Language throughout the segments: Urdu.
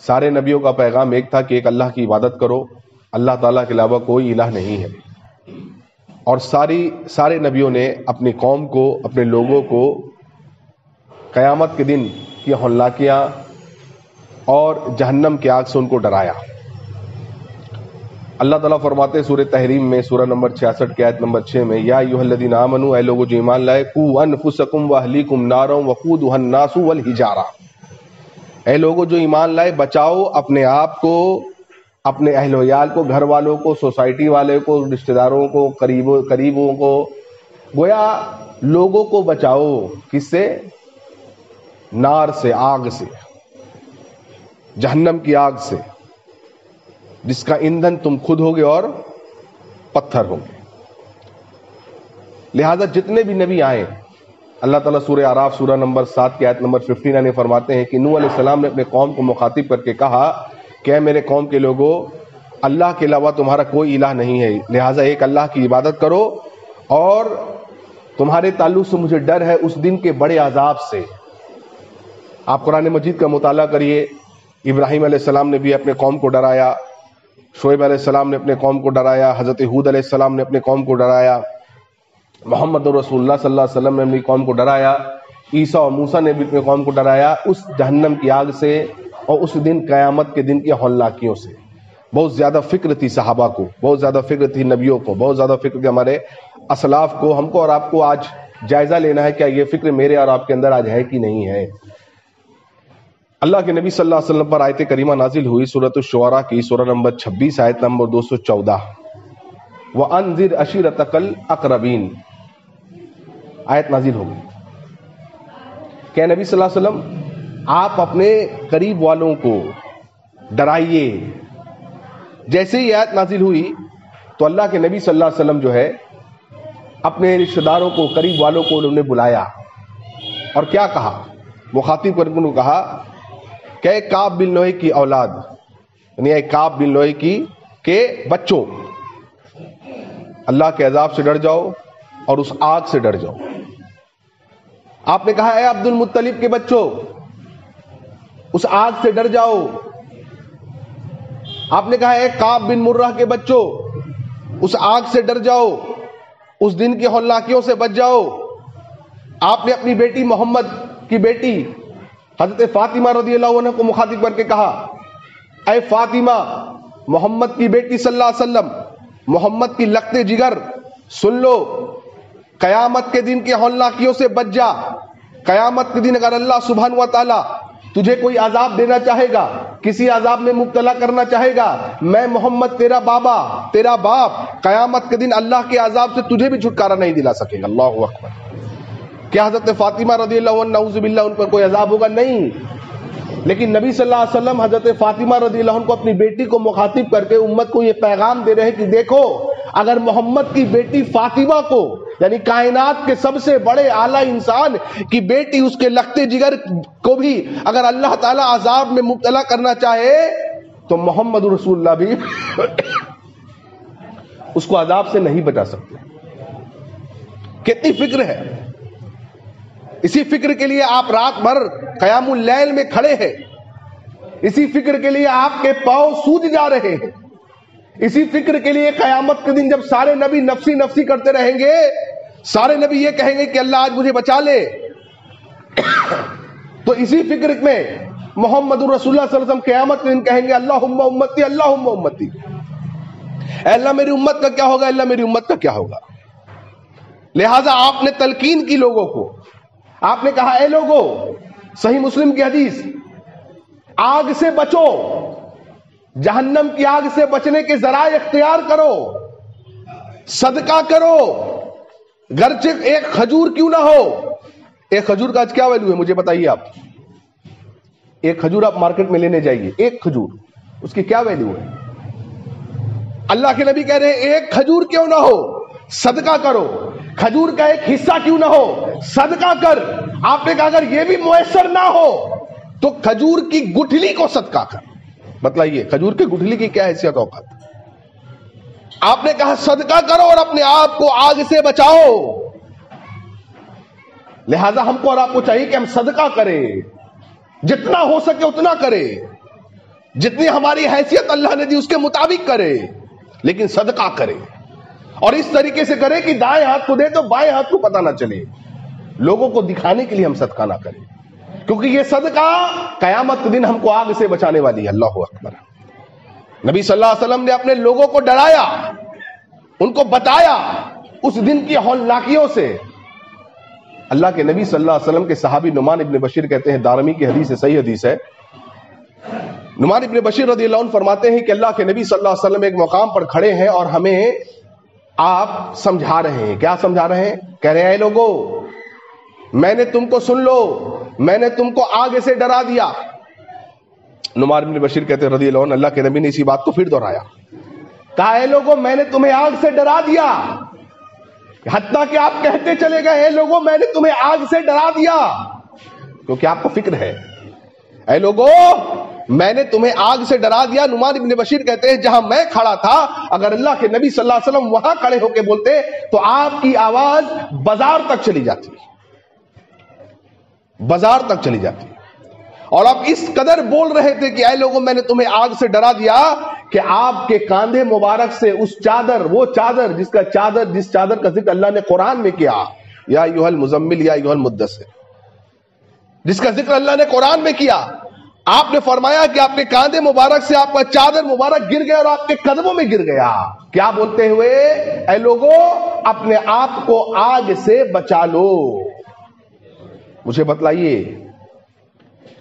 سارے نبیوں کا پیغام ایک تھا کہ ایک اللہ کی عبادت کرو، اللہ تعالیٰ کے علاوہ کوئی الہ نہیں ہے. اور سارے نبیوں نے اپنی قوم کو، اپنے لوگوں کو قیامت کے دن کی ہولناکیاں اور جہنم کی آگ سے ان کو ڈرایا. اللہ تعالیٰ فرماتے ہیں سورہ تحریم میں، سورہ نمبر 66 کی آیت نمبر 6 میں، یا ایھا الذین آمنوا، اے لوگوں جو ایمان لائے، قوا انفسکم واہلیکم نارا وقودھا الناس والحجارہ، اے لوگوں جو ایمان لائے بچاؤ اپنے آپ کو، اپنے اہل ویال کو، گھر والوں کو، سوسائٹی والے کو، رشتہ داروں کو، قریبوں کو، گویا لوگوں کو بچاؤ. کس سے؟ نار سے، آگ سے، جہنم کی آگ سے، جس کا ایندھن تم خود ہوگے اور پتھر ہوگے. لہذا جتنے بھی نبی آئے، اللہ تعالیٰ سورہ اعراف سورہ نمبر 7 کی آیت نمبر 15 میں فرماتے ہیں کہ نوح علیہ السلام نے اپنے قوم کو مخاطب کر کے کہا کہ اے میرے قوم کے لوگوں، اللہ کے علاوہ تمہارا کوئی الہ نہیں ہے، لہٰذا ایک اللہ کی عبادت کرو، اور تمہارے تعلق سے مجھے ڈر ہے اس دن کے بڑے عذاب سے. آپ قرآن مجید کا مطالعہ کریے، ابراہیم علیہ السلام نے بھی اپنے قوم کو ڈرایا، شعیب علیہ السلام نے اپنے قوم کو ڈرایا، حضرت ہود علیہ السلام نے اپنے قوم کو ڈرایا، محمد رسول اللہ صلی اللہ علیہ وسلم نے اپنی قوم کو ڈرایا، عیسیٰ اور موسیٰ نے بھی اپنے قوم کو ڈرایا اس جہنم کی آگ سے اور اس دن قیامت کے دن کی ہولناکیوں سے. بہت زیادہ فکر تھی صحابہ کو، بہت زیادہ فکر تھی نبیوں کو، بہت زیادہ فکر تھی ہمارے اسلاف کو. ہم کو اور آپ کو آج جائزہ لینا ہے کیا یہ فکر میرے اور آپ کے اندر آج ہے کہ نہیں ہے. اللہ کے نبی صلی اللہ علیہ وسلم پر آیت کریمہ نازل ہوئی سورۃ الشعراء کی سورہ نمبر 26 آیت نمبر 214، وَأَنذِرْ عَشِيرَتَكَ الْأَقْرَبِينَ، آیت نازل ہو گئی کہ نبی صلی اللہ علیہ وسلم آپ اپنے قریب والوں کو ڈرائیے. جیسے ہی آیت نازل ہوئی تو اللہ کے نبی صلی اللہ علیہ وسلم جو ہے اپنے رشتہ داروں کو، قریب والوں کو انہوں نے بلایا اور کیا کہا؟ مخاطب کر کے کہا کہ اے کعب بن لؤی کی اولاد، یعنی اے کعب بن لؤی کی کے بچوں، اللہ کے عذاب سے ڈر جاؤ اور اس آگ سے ڈر جاؤ. آپ نے کہا اے عبد المطلب کے بچوں، اس آگ سے ڈر جاؤ. آپ نے کہا اے کعب بن مرہ کے بچوں، اس آگ سے ڈر جاؤ، اس دن کی ہولناکیوں سے بچ جاؤ. آپ نے اپنی بیٹی محمد کی بیٹی حضرت فاطمہ رضی اللہ عنہ کو مخاطب کر کے کہا اے فاطمہ، محمد کی بیٹی صلی اللہ علیہ وسلم، محمد کی لگتے جگر سن لو، قیامت کے دن کی ہولناکیوں سے بچ جا. قیامت کے دن اگر اللہ سبحانہ و تعالی تجھے کوئی عذاب دینا چاہے گا، کسی عذاب میں مبتلا کرنا چاہے گا، میں محمد تیرا بابا، تیرا باپ، قیامت کے دن اللہ کے عذاب سے تجھے بھی چھٹکارا نہیں دلا سکے گا. اللہ اکبر. کیا حضرت فاطمہ رضی اللہ عنہ نعوذ باللہ ان پر کوئی عذاب ہوگا؟ نہیں. لیکن نبی صلی اللہ علیہ وسلم حضرت فاطمہ رضی اللہ عنہ کو اپنی بیٹی کو مخاطب کر کے امت کو یہ پیغام دے رہے ہیں کہ دیکھو، اگر محمد کی بیٹی فاطمہ کو، یعنی کائنات کے سب سے بڑے اعلیٰ انسان کی بیٹی، اس کے لگتے جگر کو بھی اگر اللہ تعالیٰ عذاب میں مبتلا کرنا چاہے تو محمد رسول اللہ بھی اس کو عذاب سے نہیں بچا سکتے. کتنی فکر ہے. اسی فکر کے لیے آپ رات بھر قیام اللیل میں کھڑے ہیں، اسی فکر کے لیے آپ کے پاؤں سوج جا رہے ہیں، اسی فکر کے لیے قیامت کے دن جب سارے نبی نفسی نفسی کرتے رہیں گے، سارے نبی یہ کہیں گے کہ اللہ آج مجھے بچا لے، تو اسی فکر میں محمد رسول اللہ صلی اللہ علیہ وسلم قیامت کے دن کہیں گے اللہم امتی، اللہم امتی، اے اللہ میری امت کا کیا ہوگا، اللہ میری امت کا کیا ہوگا. لہٰذا آپ نے تلقین کی لوگوں کو، آپ نے کہا اے لوگوں، صحیح مسلم کی حدیث، آگ سے بچو، جہنم کی آگ سے بچنے کے ذرائع اختیار کرو، صدقہ کرو، گرچہ ایک کھجور کیوں نہ ہو. ایک کھجور کا آج کیا ویلیو ہے مجھے بتائیے آپ. ایک کھجور آپ مارکیٹ میں لینے جائیے، ایک کھجور، اس کی کیا ویلیو ہے؟ اللہ کے نبی کہہ رہے ہیں ایک کھجور کیوں نہ ہو، صدقہ کرو. کھجور کا ایک حصہ کیوں نہ ہو، صدقہ کر. آپ نے کہا اگر یہ بھی میسر نہ ہو تو کھجور کی گٹھلی کو صدقہ کر. بتلائیے کھجور کی گٹھلی کی کیا حیثیت اوقات. آپ نے کہا صدقہ کرو اور اپنے آپ کو آگ سے بچاؤ. لہذا ہم کو اور آپ کو چاہیے کہ ہم صدقہ کریں، جتنا ہو سکے اتنا کریں. جتنی ہماری حیثیت اللہ نے دی اس کے مطابق کرے، لیکن صدقہ کرے، اور اس طریقے سے کرے کہ دائیں ہاتھ کو دے تو بائیں ہاتھ کو پتہ نہ چلے، لوگوں کو دکھانے کے لیے ہم صدقہ نہ کریں، کیونکہ یہ صدقہ قیامت کے دن ہم کو آگ سے بچانے والی ہے۔ اللہ اکبر۔ نبی صلی اللہ علیہ وسلم نے اپنے لوگوں کو ڈرایا، ان کو بتایا اس دن کی ہولناکیوں سے۔ اللہ کے نبی صلی اللہ علیہ وسلم کے صحابی نعمان ابن بشیر کہتے ہیں، دارمی کی حدیث ہے، صحیح حدیث ہے، نعمان ابن بشیر رضی اللہ عنہ فرماتے ہیں کہ اللہ کے نبی صلی اللہ علیہ وسلم ایک مقام پر کھڑے ہیں اور ہمیں آپ سمجھا رہے ہیں۔ کیا سمجھا رہے ہیں؟ کہہ رہے ہیں اے لوگو، میں نے تم کو سن لو، میں نے تم کو آگ سے ڈرا دیا۔ نعمان ابن بشیر کہتے ہیں رضی اللہ عنہ، اللہ کے نبی نے اسی بات کو پھر دہرایا، کہا اے لوگو میں نے تمہیں آگ سے ڈرا دیا، حتیٰ کہ آپ کہتے چلے گئے اے لوگو میں نے تمہیں آگ سے ڈرا دیا، کیونکہ آپ کو فکر ہے۔ اے لوگو میں نے تمہیں آگ سے ڈرا دیا۔ نعمان ابن بشیر کہتے ہیں جہاں میں کھڑا تھا، اگر اللہ کے نبی صلی اللہ علیہ وسلم وہاں کھڑے ہو کے بولتے تو آپ کی آواز بازار تک چلی جاتی، بازار تک چلی جاتی، اور آپ اس قدر بول رہے تھے کہ اے لوگوں میں نے تمہیں آگ سے ڈرا دیا کہ آپ کے کاندھے مبارک سے اس چادر، وہ چادر جس چادر کا ذکر اللہ نے قرآن میں کیا، یا ایھا المزمل یا ایھا المدثر، جس کا ذکر اللہ نے قرآن میں کیا، آپ نے فرمایا کہ آپ کے کاندھے مبارک سے آپ کا چادر مبارک گر گیا اور آپ کے قدموں میں گر گیا۔ کیا بولتے ہوئے؟ اے لوگوں اپنے آپ کو آگ سے بچا لو۔ مجھے بتلائیے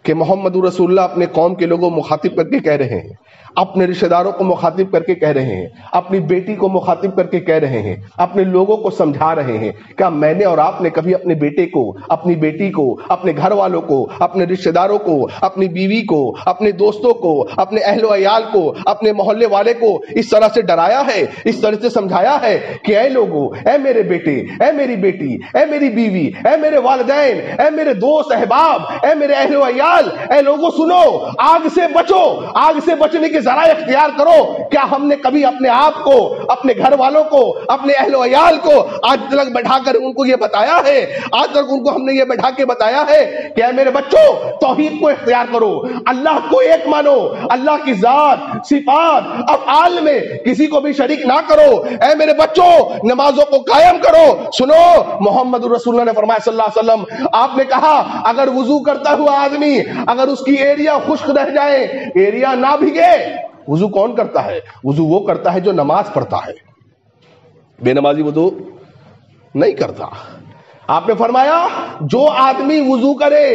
کہ محمد رسول اللہ اپنے قوم کے لوگوں مخاطب کر کے کہہ رہے ہیں، اپنے رشتہ داروں کو مخاطب کر کے کہہ رہے ہیں، اپنی بیٹی کو مخاطب کر کے کہہ رہے ہیں، اپنے لوگوں کو سمجھا رہے ہیں، کیا میں نے اور آپ نے کبھی اپنے بیٹے کو، اپنی بیٹی کو، اپنے گھر والوں کو، اپنے رشتہ داروں کو، اپنی بیوی کو، اپنے دوستوں کو، اپنے اہل و عیال کو، اپنے محلے والے کو اس طرح سے ڈرایا ہے، اس طرح سے سمجھایا ہے کہ اے لوگوں، اے میرے بیٹے، اے میری بیٹی، اے میری بیوی، اے میرے والدین، اے میرے دوست احباب، اے میرے اہل و عیال، اے لوگوں سنو، آگ سے بچو، آگ سے بچنے کے ذرائع اختیار کرو۔ کیا ہم نے کبھی اپنے آپ کو، اپنے گھر والوں کو، اپنے اہل و عیال کو آج تک بٹھا کر ان کو یہ بتایا ہے، آج تک ان کو ہم نے یہ بٹھا کے بتایا ہے کہ اے میرے بچوں توحید کو اختیار کرو، اللہ کو ایک مانو، اللہ کی ذات، صفات، افعال میں کسی کو بھی شریک نہ کرو، اے میرے بچوں نمازوں کو قائم کرو۔ سنو، محمد رسول اللہ نے فرمایا صلی اللہ علیہ وسلم، آپ نے کہا اگر وضو کرتا ہوا آدمی اگر اس کی ایریا خشک رہ جائے، ایریا نہ بھیگے، وضو کون کرتا ہے؟ وضو وہ کرتا ہے جو نماز پڑھتا ہے، بے نمازی وضو نہیں کرتا۔ آپ نے فرمایا جو آدمی وضو کرے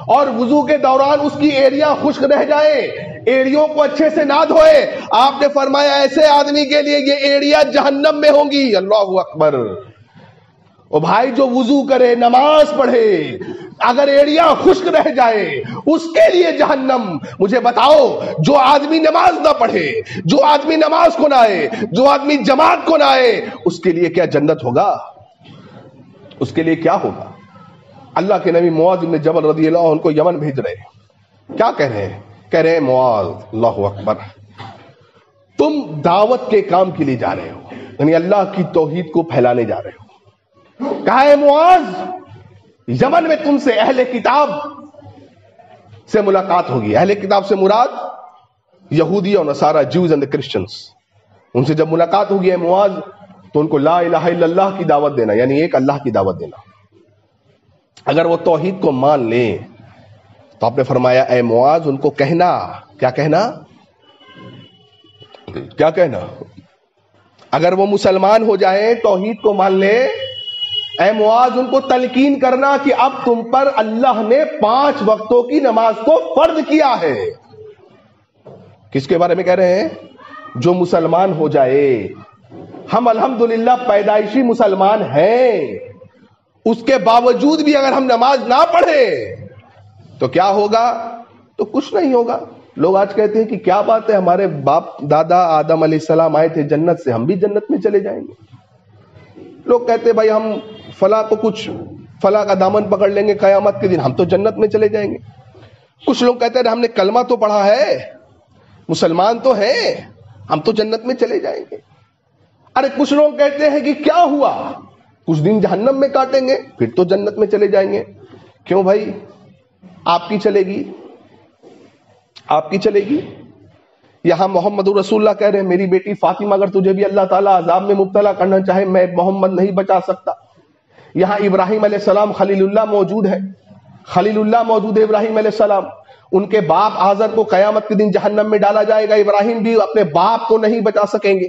اور وضو کے دوران اس کی ایریا خشک رہ جائے، ایڑیوں کو اچھے سے نہ دھوئے، آپ نے فرمایا ایسے آدمی کے لیے یہ ایڑیا جہنم میں ہوں گی۔ اللہ اکبر۔ او بھائی جو وضو کرے، نماز پڑھے، اگر ایڑیا خشک رہ جائے اس کے لیے جہنم۔ مجھے بتاؤ جو آدمی نماز نہ پڑھے، جو آدمی نماز کو نہ آئے، جو آدمی جماعت کو نہ آئے، اس کے لیے کیا جنت ہوگا؟ اس کے لیے کیا ہوگا؟ اللہ کے نبی معاذ بن جبل رضی اللہ عنہ کو یمن بھیج رہے ہیں، کیا کہہ رہے ہیں؟ کہہ رہے ہیں معاذ، اللہ اکبر، تم دعوت کے کام کے لیے جا رہے ہو، یعنی اللہ کی توحید کو پھیلانے جا رہے ہو۔ کہا ہے معاذ یمن میں تم سے اہل کتاب سے ملاقات ہوگی۔ اہل کتاب سے مراد یہودی اور نصارہ، جیوز اینڈ کرسچنز۔ ان سے جب ملاقات ہوگی ہے معاذ تو ان کو لا الہ الا اللہ کی دعوت دینا، یعنی ایک اللہ کی دعوت دینا۔ اگر وہ توحید کو مان لیں تو آپ نے فرمایا اے معاذ ان کو کہنا، کیا کہنا؟ کیا کہنا؟ اگر وہ مسلمان ہو جائیں، توحید کو مان لیں، اے معاذ ان کو تلقین کرنا کہ اب تم پر اللہ نے 5 وقتوں کی نماز کو فرض کیا ہے۔ کس کے بارے میں کہہ رہے ہیں؟ جو مسلمان ہو جائے۔ ہم الحمدللہ پیدائشی مسلمان ہیں، اس کے باوجود بھی اگر ہم نماز نہ پڑھیں تو کیا ہوگا؟ تو کچھ نہیں ہوگا۔ لوگ آج کہتے ہیں کہ کیا بات ہے، ہمارے باپ دادا آدم علیہ السلام آئے تھے جنت سے، ہم بھی جنت میں چلے جائیں گے۔ لوگ کہتے ہیں بھائی ہم فلاں کو کچھ فلاں کا دامن پکڑ لیں گے قیامت کے دن، ہم تو جنت میں چلے جائیں گے۔ کچھ لوگ کہتے ہیں ہم نے کلمہ تو پڑھا ہے، مسلمان تو ہیں، ہم تو جنت میں چلے جائیں گے۔ ارے کچھ لوگ کہتے ہیں کہ کیا ہوا، کچھ دن جہنم میں کاٹیں گے پھر تو جنت میں چلے جائیں گے۔ کیوں بھائی؟ آپ کی چلے گی؟ آپ کی چلے گی؟ یہاں محمد رسول اللہ کہہ رہے ہیں میری بیٹی فاطمہ اگر تجھے بھی اللہ تعالیٰ عذاب میں مبتلا کرنا چاہے میں محمد نہیں بچا سکتا. یہاں ابراہیم علیہ السلام خلیل اللہ موجود ہے, خلیل اللہ موجود ہے ابراہیم علیہ السلام. ان کے باپ آزر کو قیامت کے دن جہنم میں ڈالا جائے گا, ابراہیم بھی اپنے باپ کو نہیں بچا سکیں گے.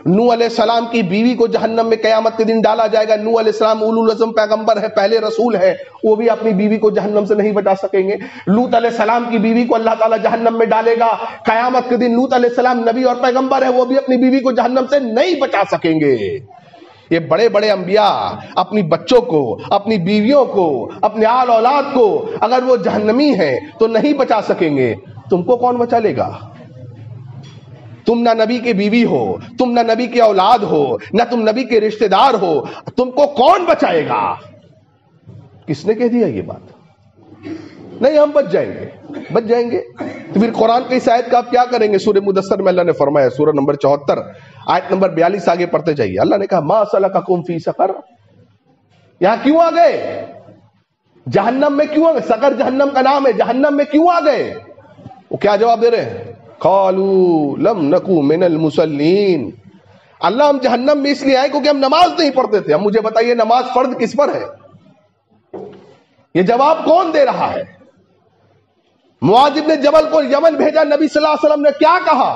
نوح علیہ السلام کی بیوی کو جہنم میں قیامت کے دن ڈالا جائے گا. نوح علیہ السلام اولو العزم پیغمبر ہے, پہلے رسول ہے, وہ بھی اپنی بیوی کو جہنم سے نہیں بچا سکیں گے. لوط علیہ السلام کی بیوی کو اللہ تعالیٰ جہنم میں ڈالے گا قیامت کے دن. لوط علیہ السلام نبی اور پیغمبر ہے, وہ بھی اپنی بیوی کو جہنم سے نہیں بچا سکیں گے. یہ بڑے بڑے انبیاء اپنی بچوں کو, اپنی بیویوں کو, اپنے آل اولاد کو اگر وہ جہنمی ہیں تو نہیں بچا سکیں گے. تم کو کون بچا لے گا؟ تم نہ نبی کے بیوی ہو, تم نہ نبی کے اولاد ہو, نہ تم نبی کے رشتہ دار ہو, تم کو کون بچائے گا؟ کس نے کہہ دیا یہ بات؟ نہیں ہم بچ جائیں گے, بچ جائیں گے. تو پھر قرآن کی اس آیت کا آپ کیا کریں گے؟ سورہ مدثر میں اللہ نے فرمایا, سورہ نمبر 74 آیت نمبر 42 آگے پڑھتے جائیے. اللہ نے کہا ما سلککم فی سقر, یہاں کیوں آ گئے؟ جہنم میں کیوں آ گئے؟ سقر جہنم کا نام ہے, جہنم میں کیوں آ گئے؟ وہ کیا جواب دے رہے ہیں؟ قالوا لم نکو من المصلین. اللہ ہم جہنم میں اس لیے آئے کیونکہ ہم نماز نہیں پڑھتے تھے. اب مجھے بتائیے نماز فرض کس پر ہے؟ یہ جواب کون دے رہا ہے؟ معاذ بن جبل کو یمن بھیجا نبی صلی اللہ علیہ وسلم نے, کیا کہا؟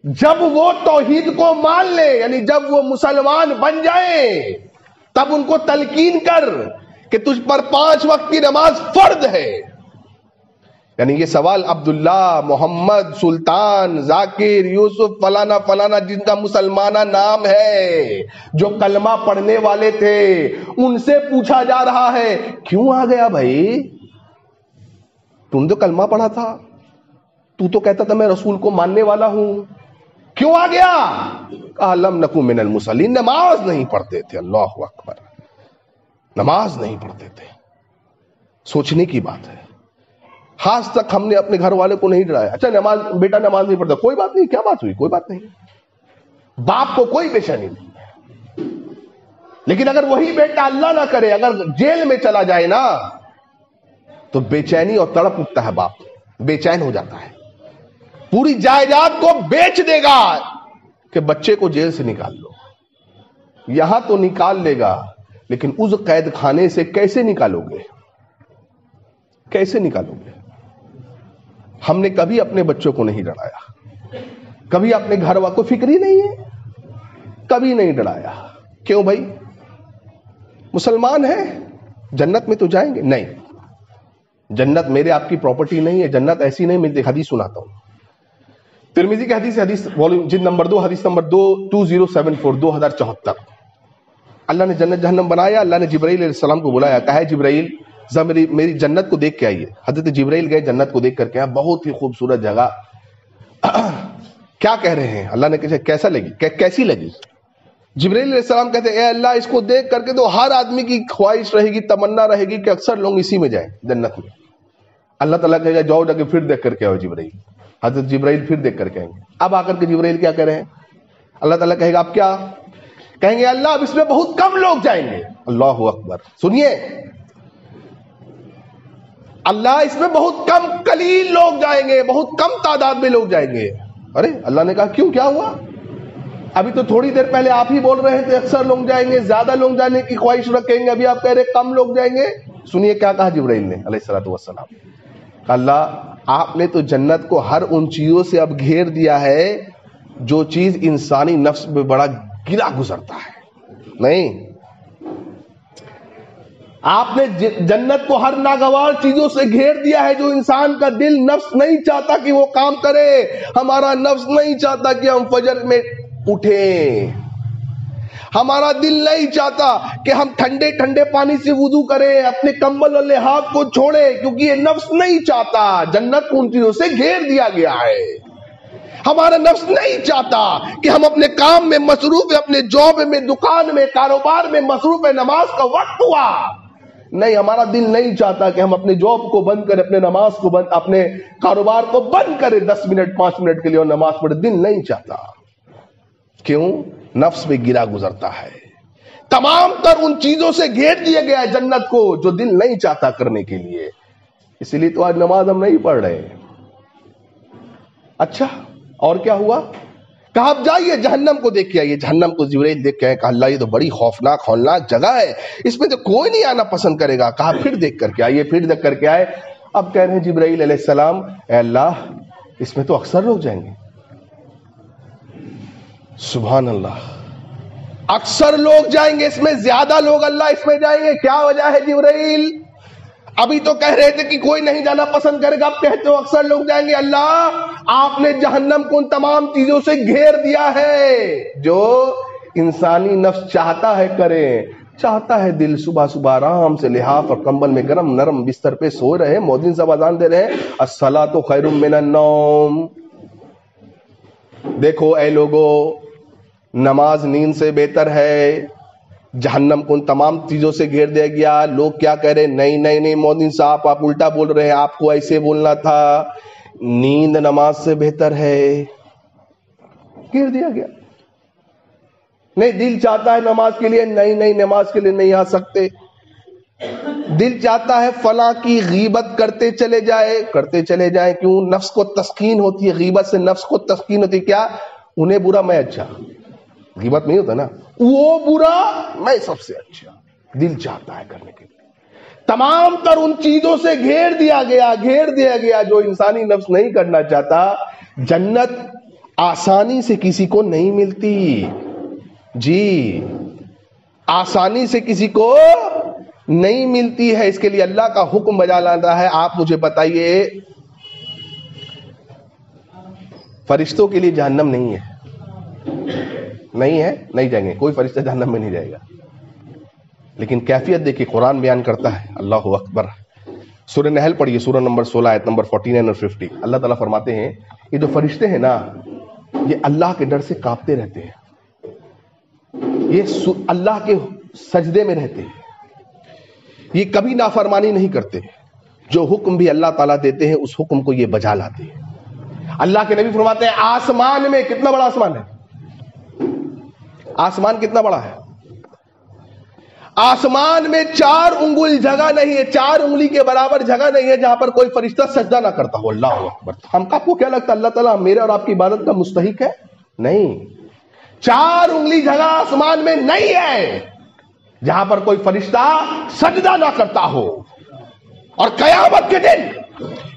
جب وہ توحید کو مان لے, یعنی جب وہ مسلمان بن جائیں تب ان کو تلقین کر کہ تجھ پر 5 وقت کی نماز فرض ہے. یعنی یہ سوال عبداللہ, محمد, سلطان, ذاکر, یوسف, فلانا فلانا جن کا مسلمانہ نام ہے, جو کلمہ پڑھنے والے تھے, ان سے پوچھا جا رہا ہے کیوں آ گیا بھائی؟ تم تو کلمہ پڑھا تھا, تو تو کہتا تھا میں رسول کو ماننے والا ہوں, کیوں آ گیا؟ کہا لم نکو من المصلین, نماز نہیں پڑھتے تھے. اللہ اکبر, نماز نہیں پڑھتے تھے. سوچنے کی بات ہے. آج تک ہم نے اپنے گھر والے کو نہیں ڈرایا, اچھا نماز, بیٹا نماز نہیں پڑھتا, کوئی بات نہیں, کیا بات ہوئی, کوئی بات نہیں, باپ کو کوئی پیشانی نہیں ہے. لیکن اگر وہی بیٹا اللہ نہ کرے اگر جیل میں چلا جائے نا تو بے چینی اور تڑپ اٹھتا ہے, باپ بے چین ہو جاتا ہے, پوری جائیداد کو بیچ دے گا کہ بچے کو جیل سے نکال لو. یہاں تو نکال لے گا لیکن اس قید خانے سے کیسے نکالو گے؟ کیسے نکالو گے؟ ہم نے کبھی اپنے بچوں کو نہیں ڈرایا, کبھی اپنے گھر والوں کو فکر ہی نہیں ہے, کبھی نہیں ڈرایا. کیوں بھائی؟ مسلمان ہیں, جنت میں تو جائیں گے. نہیں, جنت میرے آپ کی پراپرٹی نہیں ہے, جنت ایسی نہیں ملتی. حدیث سناتا ہوں, ترمذی کی حدیث, حدیث والیوم جلد نمبر 2 حدیث نمبر 2074 2074. اللہ نے جنت جہنم بنایا, اللہ نے جبرائیل علیہ السلام کو بلایا, کہا ہے جبرائیل میری جنت کو دیکھ کے آئیے. حضرت جبرائیل گئے, جنت کو دیکھ کر کے, بہت ہی خوبصورت جگہ. کیا کہہ رہے ہیں؟ اللہ نے کہا کیسا لگی, کیسی لگی؟ جبرائیل علیہ السلام کہتے ہیں اے اللہ اس کو دیکھ کر کے تو ہر آدمی کی خواہش رہے گی, تمنا رہے گی کہ اکثر لوگ اسی میں جائیں جنت میں. اللہ تعالیٰ کہے گا جاؤ جا کے پھر دیکھ کر کے آؤ جبرائیل. حضرت جبرائیل پھر دیکھ کر کے آئیں گے. اب آ کر کے جبرائیل کیا کہہ رہے ہیں؟ اللہ تعالیٰ کہے گا اب کیا کہیں گے؟ اللہ اب اس میں بہت کم لوگ جائیں گے. اللہ اکبر, سنیے, اللہ اس میں بہت کم قلیل لوگ جائیں گے, بہت کم تعداد میں لوگ جائیں گے. ارے اللہ نے کہا کیوں, کیا ہوا؟ ابھی تو تھوڑی دیر پہلے آپ ہی بول رہے تھے اکثر لوگ جائیں گے, زیادہ لوگ جانے کی خواہش رکھیں گے, ابھی آپ کہہ رہے کم لوگ جائیں گے. سنیے کیا کہا جبرائیل نے علیہ الصلوۃ والسلام. اللہ آپ نے تو جنت کو ہر ان چیزوں سے اب گھیر دیا ہے جو چیز انسانی نفس میں بڑا گرا گزرتا ہے. نہیں, آپ نے جنت کو ہر ناگوار چیزوں سے گھیر دیا ہے جو انسان کا دل, نفس نہیں چاہتا کہ وہ کام کرے. ہمارا نفس نہیں چاہتا کہ ہم فجر میں اٹھیں, ہمارا دل نہیں چاہتا کہ ہم ٹھنڈے ٹھنڈے پانی سے وضو کریں, اپنے کمبل اور لحاف کو چھوڑیں, کیونکہ یہ نفس نہیں چاہتا. جنت کو ان چیزوں سے گھیر دیا گیا ہے. ہمارا نفس نہیں چاہتا کہ ہم اپنے کام میں مصروف ہیں, اپنے جاب میں, دکان میں, کاروبار میں مصروف ہیں, نماز کا وقت ہوا. نہیں, ہمارا دل نہیں چاہتا کہ ہم اپنے جاب کو بند کریں, اپنے نماز کو بند, اپنے کاروبار کو بند کریں 10 منٹ 5 منٹ کے لیے اور نماز پڑھے. دل نہیں چاہتا. کیوں؟ نفس میں گرا گزرتا ہے. تمام تر ان چیزوں سے گھیر دیا گیا ہے جنت کو جو دل نہیں چاہتا کرنے کے لیے. اسی لیے تو آج نماز ہم نہیں پڑھ رہے. اچھا, اور کیا ہوا؟ کہا اب جائیے جہنم کو دیکھ کے آئیے. جہنم کو جبرائیل دیکھ کے آئے. کہا اللہ یہ تو بڑی خوفناک ہولناک جگہ ہے, اس میں تو کوئی نہیں آنا پسند کرے گا. کہا پھر دیکھ کر کے آئیے. پھر دیکھ کر کے آئے. اب کہہ رہے ہیں جبرائیل علیہ السلام اے اللہ اس میں تو اکثر لوگ جائیں گے. سبحان اللہ, اکثر لوگ جائیں گے, اس میں زیادہ لوگ اللہ اس میں جائیں گے, کیا وجہ ہے جبرائیل؟ ابھی تو کہہ رہے تھے کہ کوئی نہیں جانا پسند کرے گا, اب کہتے ہو اکثر لوگ جائیں گے. اللہ آپ نے جہنم کو ان تمام چیزوں سے گھیر دیا ہے جو انسانی نفس چاہتا ہے کرے. چاہتا ہے دل صبح صبح آرام سے لحاف اور کمبل میں گرم نرم بستر پہ سو رہے, مؤذن صاحب اذان دے رہے ہیں الصلاۃ خیر من النوم. دیکھو اے لوگو, نماز نیند سے بہتر ہے. جہنم کو ان تمام چیزوں سے گھیر دیا گیا. لوگ کیا کہہ رہے, نہیں نہیں نہیں مؤذن صاحب آپ الٹا بول رہے ہیں, آپ کو ایسے بولنا تھا, نیند نماز سے بہتر ہے. گھیر دیا گیا. نہیں دل چاہتا ہے نماز کے لیے, نہیں نہیں نماز کے لیے نہیں آ سکتے. دل چاہتا ہے فلاں کی غیبت کرتے چلے جائے. کیوں؟ نفس کو تسکین ہوتی ہے, غیبت سے نفس کو تسکین ہوتی ہے. کیا انہیں برا میں اچھا, غیبت نہیں ہوتا نا, وہ برا میں سب سے اچھا. دل چاہتا ہے کرنے کے لیے. تمام تر ان چیزوں سے گھیر دیا گیا جو انسانی نفس نہیں کرنا چاہتا. جنت آسانی سے کسی کو نہیں ملتی جی, آسانی سے کسی کو نہیں ملتی ہے. اس کے لیے اللہ کا حکم بجا لانا ہے. آپ مجھے بتائیے فرشتوں کے لیے جہنم نہیں ہے؟ نہیں جائیں گے, کوئی فرشتہ جہنم میں نہیں جائے گا. لیکن کیفیت دیکھیں, قرآن بیان کرتا ہے. اللہ اکبر. سورہ نحل پڑھیے, سورہ نمبر 16 آیت نمبر 49 اور 50. اللہ تعالیٰ فرماتے ہیں یہ جو فرشتے ہیں نا یہ اللہ کے ڈر سے کانپتے رہتے ہیں, یہ اللہ کے سجدے میں رہتے ہیں, یہ کبھی نافرمانی نہیں کرتے. جو حکم بھی اللہ تعالیٰ دیتے ہیں اس حکم کو یہ بجا لاتے ہیں. اللہ کے نبی فرماتے ہیں آسمان میں, کتنا بڑا آسمان ہے, آسمان کتنا بڑا ہے, آسمان میں 4 انگل جگہ نہیں ہے, 4 انگلی کے برابر جگہ نہیں ہے جہاں پر کوئی فرشتہ سجدہ نہ کرتا ہو. اللہ اکبر. ہم آپ کو کیا لگتا ہے اللہ تعالیٰ میرے اور آپ کی عبادت کا مستحق ہے؟ نہیں, 4 انگلی جگہ آسمان میں نہیں ہے جہاں پر کوئی فرشتہ سجدہ نہ کرتا ہو. اور قیامت کے دن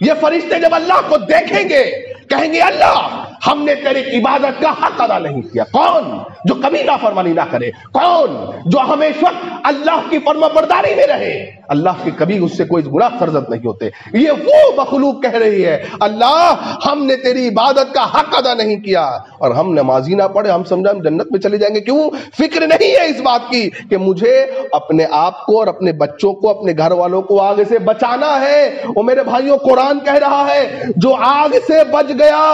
یہ فرشتے جب اللہ کو دیکھیں گے کہیں گے اللہ ہم نے تیری عبادت کا حق ادا نہیں کیا. کون؟ جو کبھی نافرمانی نہ کرے. کون؟ جو ہمیشہ اللہ کی فرما برداری میں رہے. اللہ کے کبھی اس سے کوئی گناہ سرزد نہیں ہوتے. یہ وہ مخلوق کہہ رہی ہے اللہ ہم نے تیری عبادت کا حق ادا نہیں کیا, اور ہم نمازی نہ پڑھے, ہم سمجھا ہم جنت میں چلے جائیں گے. کیوں؟ فکر نہیں ہے اس بات کی کہ مجھے اپنے آپ کو اور اپنے بچوں کو, اپنے گھر والوں کو آگ سے بچانا ہے. وہ میرے بھائیوں قرآن کہہ رہا ہے جو آگ سے بچ گیا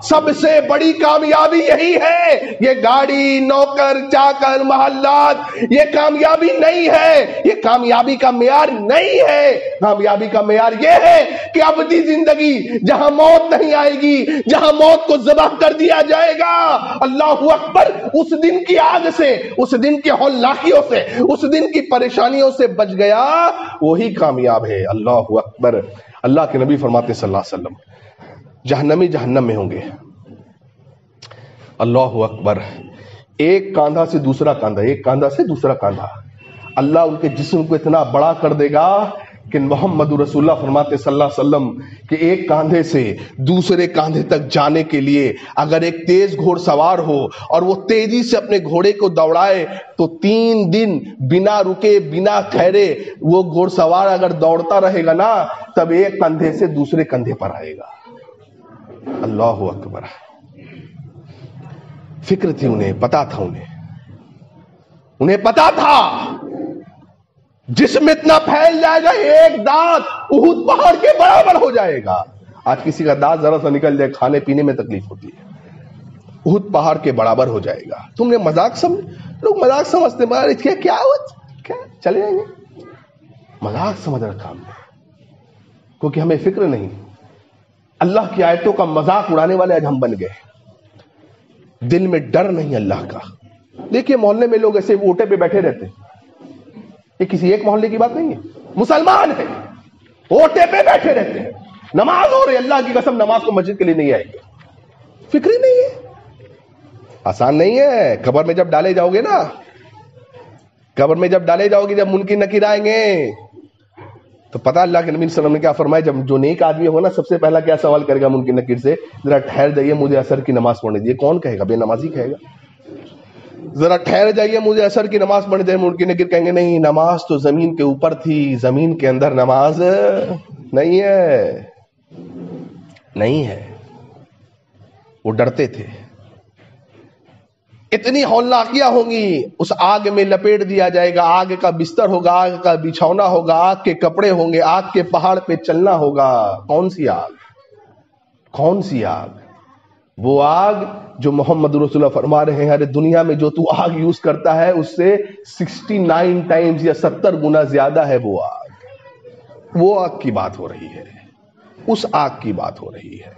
سب سے بڑی کامیابی یہی ہے. یہ گاڑی, نوکر چاکر, محلات, یہ کامیابی نہیں ہے, یہ کامیابی کا معیار نہیں ہے. کامیابی کا معیار یہ ہے کہ ابدی زندگی جہاں موت نہیں آئے گی, جہاں موت کو ذبح کر دیا جائے گا. اللہ اکبر. اس دن کی آگ سے, اس دن کی ہولناکیوں سے, اس دن کی پریشانیوں سے بچ گیا وہی کامیاب ہے. اللہ اکبر. اللہ کے نبی فرماتے صلی اللہ علیہ وسلم جہنمی جہنم میں ہوں گے. اللہ اکبر. ایک کاندھا سے دوسرا کاندھا, ایک کاندھا سے دوسرا کاندھا. اللہ ان کے جسم کو اتنا بڑا کر دے گا کہ محمد رسول اللہ فرماتے صلی اللہ علیہ وسلم کہ ایک کاندھے سے دوسرے کاندھے تک جانے کے لیے اگر ایک تیز گھوڑ سوار ہو اور وہ تیزی سے اپنے گھوڑے کو دوڑائے تو 3 دن بنا رکے بنا ٹھہرے وہ گھوڑ سوار اگر دوڑتا رہے گا نا تب ایک کندھے سے دوسرے کندھے پر آئے گا. اللہ اکبر. فکر تھی انہیں, پتا تھا انہیں پتا تھا جسم اتنا پھیل جائے گا ایک دانت احد پہاڑ کے برابر ہو جائے گا. آج کسی کا دانت ذرا سا نکل جائے کھانے پینے میں تکلیف ہوتی ہے, احد پہاڑ کے برابر ہو جائے گا. تم نے مذاق لوگ مذاق سمجھتے ہیں کیا چلے جائیں گے, مذاق سمجھ رکھا ہم نے کیونکہ ہمیں فکر نہیں. اللہ کی آیتوں کا مذاق اڑانے والے آج ہم بن گئے. دل میں ڈر نہیں اللہ کا. دیکھیے محلے میں لوگ ایسے اوٹے پہ بیٹھے رہتے, یہ کسی ایک محلے کی بات نہیں ہے. مسلمان ہے اوٹے پہ بیٹھے رہتے ہیں, نماز ہو رہی, اللہ کی قسم نماز کو مسجد کے لیے نہیں آئے گے. فکر ہی نہیں ہے. آسان نہیں ہے. قبر میں جب ڈالے جاؤ گے نا, قبر میں جب ڈالے جاؤ گے, جب منکر نکیر آئیں گے تو پتہ اللہ کے نبی صلی اللہ علیہ وسلم نے کیا فرمایا, جب جو نیک آدمی ہوگا نا سب سے پہلا کیا سوال کرے گا منکر نکیر سے, ذرا ٹھہر جائیے مجھے عصر کی نماز پڑھنے دیجیے. کون کہے گا؟ بے نمازی کہے گا. ذرا ٹھہر جائیے مجھے عصر کی نماز پڑھنے دیجیے. منکر نکیر کہیں گے نہیں, نماز تو زمین کے اوپر تھی, زمین کے اندر نماز نہیں ہے. نہیں ہے. وہ ڈرتے تھے. اتنی ہولناکیاں ہوں گی, اس آگ میں لپیٹ دیا جائے گا, آگ کا بستر ہوگا, آگ کا بچھونا ہوگا, آگ کے کپڑے ہوں گے, آگ کے پہاڑ پہ چلنا ہوگا. کون سی آگ؟ کون سی آگ؟ وہ آگ جو محمد رسول اللہ فرما رہے ہیں, ارے دنیا میں جو تو آگ یوز کرتا ہے اس سے 69 ٹائمز یا 70 گنا زیادہ ہے وہ آگ. وہ آگ کی بات ہو رہی ہے, اس آگ کی بات ہو رہی ہے.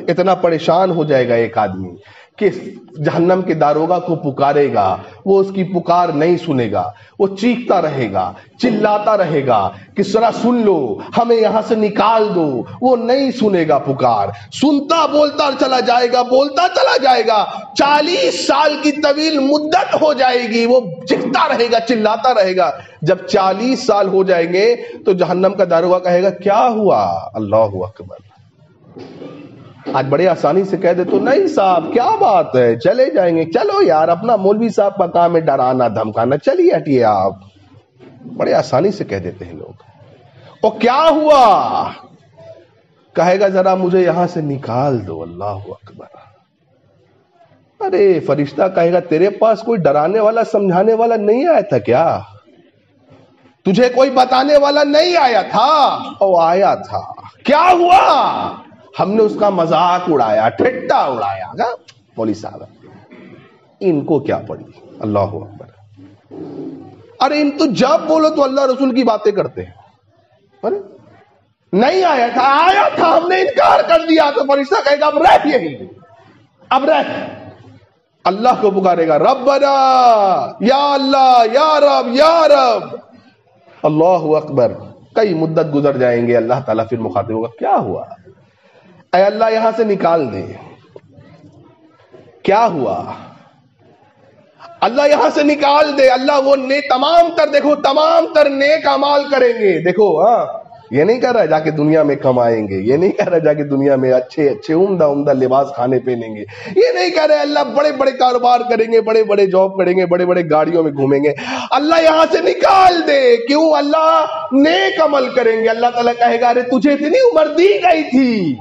اتنا پریشان ہو جائے گا ایک آدمی کہ جہنم کے داروغہ کو پکارے گا, وہ اس کی پکار نہیں سنے گا, وہ چیختا رہے گا, چلاتا رہے گا کہ ذرا سن لو, ہمیں یہاں سے نکال دو. وہ نہیں سنے گا پکار, سنتا بولتا چلا جائے گا, بولتا چلا جائے گا. 40 سال کی طویل مدت ہو جائے گی, وہ چیختا رہے گا, چلاتا رہے گا. جب 40 سال ہو جائیں گے تو جہنم کا داروغہ کہے گا کیا ہوا؟ اللہ اکبر. آج بڑے آسانی سے کہہ دے تو نہیں صاحب کیا بات ہے, چلے جائیں گے. چلو یار, اپنا مولوی صاحب کا کام ہے ڈرانا دھمکانا, چلیے ہٹیے آپ. بڑے آسانی سے کہہ دیتے ہیں لوگ. اور کیا ہوا؟ کہے گا ذرا مجھے یہاں سے نکال دو. اللہ اکبر. ارے فرشتہ کہے گا تیرے پاس کوئی ڈرانے والا سمجھانے والا نہیں آیا تھا کیا؟ تجھے کوئی بتانے والا نہیں آیا تھا؟ او آیا تھا. کیا ہوا؟ ہم نے اس کا مذاق اڑایا, ٹھٹا اڑایا. مولوی صاحب ان کو کیا پڑی؟ اللہ اکبر. ارے ان تو جب بولو تو اللہ رسول کی باتیں کرتے ہیں. ارے نہیں آیا تھا, آیا تھا, ہم نے انکار کر دیا. تو فرشتہ کہے گا اب رہ یہی, اب رہ. اللہ کو پکارے گا ربنا, یا اللہ, یا رب, یا رب. اللہ اکبر. کئی مدت گزر جائیں گے, اللہ تعالیٰ پھر مخاطب ہوگا کیا ہوا؟ اے اللہ یہاں سے نکال دے. کیا ہوا؟ اللہ یہاں سے نکال دے. اللہ وہ تمام تر, دیکھو تمام تر نیک اعمال کریں گے. دیکھو یہ نہیں کہہ رہا جا کے دنیا میں کمائیں گے, یہ نہیں کہہ رہا جا کے دنیا میں اچھے اچھے عمدہ عمدہ لباس کھانے پہنیں گے, یہ نہیں کہہ رہے اللہ بڑے بڑے کاروبار کریں گے, بڑے بڑے جاب کریں گے, بڑے بڑے گاڑیوں میں گھومیں گے. اللہ یہاں سے نکال دے. کیوں؟ اللہ نیک عمل کریں گے. اللہ تعالیٰ کہے گا ارے تجھے اتنی عمر دی گئی تھی